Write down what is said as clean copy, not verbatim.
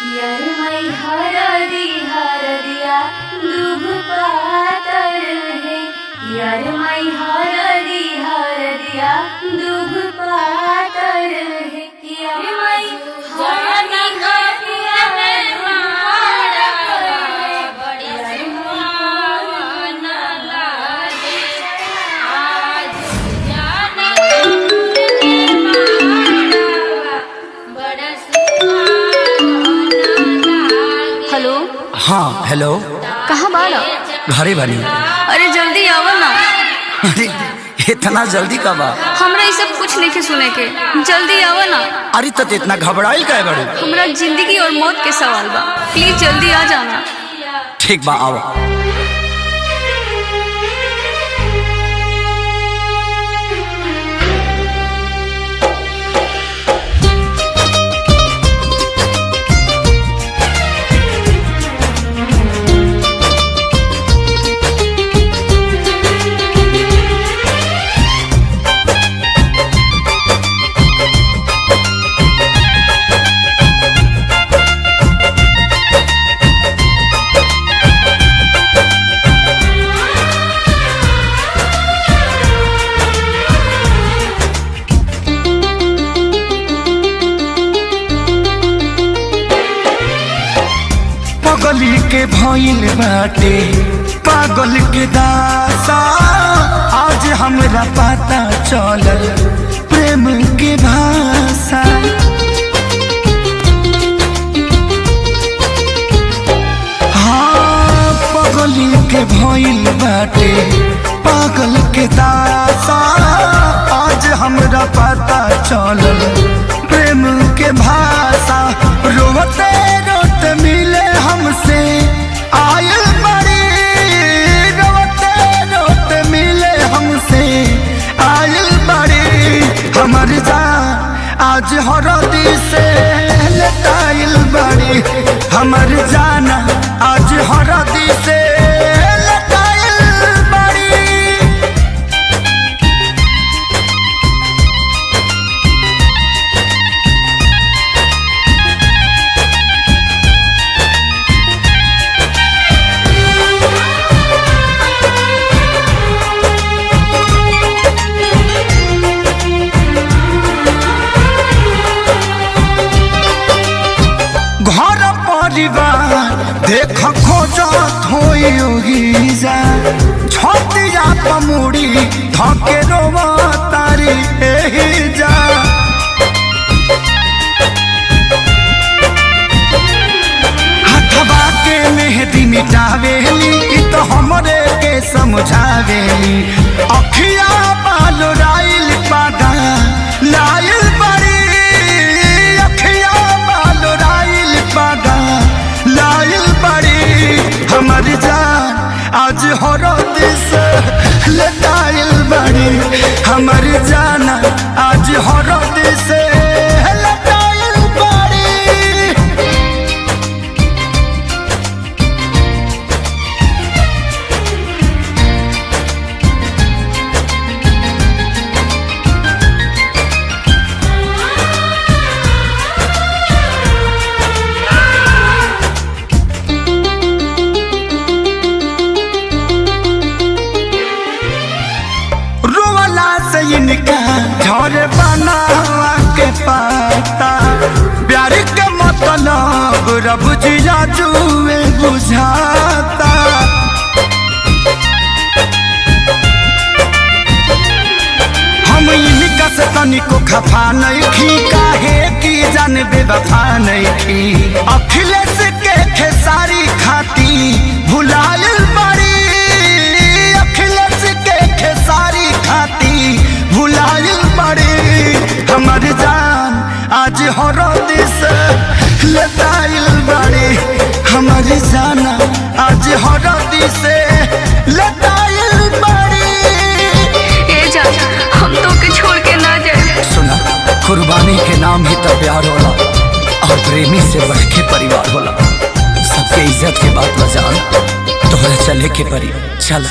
यरमई हरदिया दूब पातर है। यरमई हरदिया दूब पातर है। यरमई हेलो। हाँ हेलो। कहाँ बाड़ा? घरे बानी। अरे जल्दी आवा ना। अरे इतना जल्दी कब आ? हमरा ये सब कुछ नहीं के सुने के, जल्दी आवा ना। अरे तो इतना घबराइल काहे बाड़ू? हमरा जिंदगी और मौत के सवाल बा, प्लीज जल्दी आ जाना। ठीक बा आओ। पगली के भइल बाटे पागल के दासा, आज हमरा पता चलल प्रेम के भाषा। हाँ पगली के भइल बाटे पागल के दासा, आज हमरा पता चलल प्रेम के भाषा। रोते रोते मिले हमसे आयल बड़ी, रोते रोते मिले हमसे आयल बड़ी। हमर जान आज हरदी से लटाइल बड़ी, हमर जान आज हरदी से लटाइल बड़ी। घर परिवार देख खोजत होई जा, छतिया पमुड़ी धके रोवा तारी एही जा। हथवा के मेहंदी मिटावेली इ तो हमरे के समझावेली। अखिया बाल राइल पादा लाइल बड़ी, अखिया बाल राइल पादा लाइल बड़ी। हमर जान आज हरद से लटाइल बड़ी, हमर जान आज हरद से लटाइल बड़ी। इनका झर बनावा के पाता, प्यार के मतलब रब जिया जुए बुझाता। हम इनका से तनिको खफा नहीं खी, काहे की जान बेवफा नहीं खी। अखिलेश के खेसारी खाती भुलाइल बड़ी, अखिलेश के खेसारी खाती भुलाइल बड़ी। हमर जान आज हरद से लटाइल बड़ी, हमर जान आज हरद से लटाइल बड़ी। ए जान हम तो के छोड़ के ना जाए। सुना, कुर्बानी के नाम ही तो प्यार होला, और प्रेमी से बढ़ के परिवार होला। सबके इज्जत के बात बजान, तोहरा चले के परी। चल।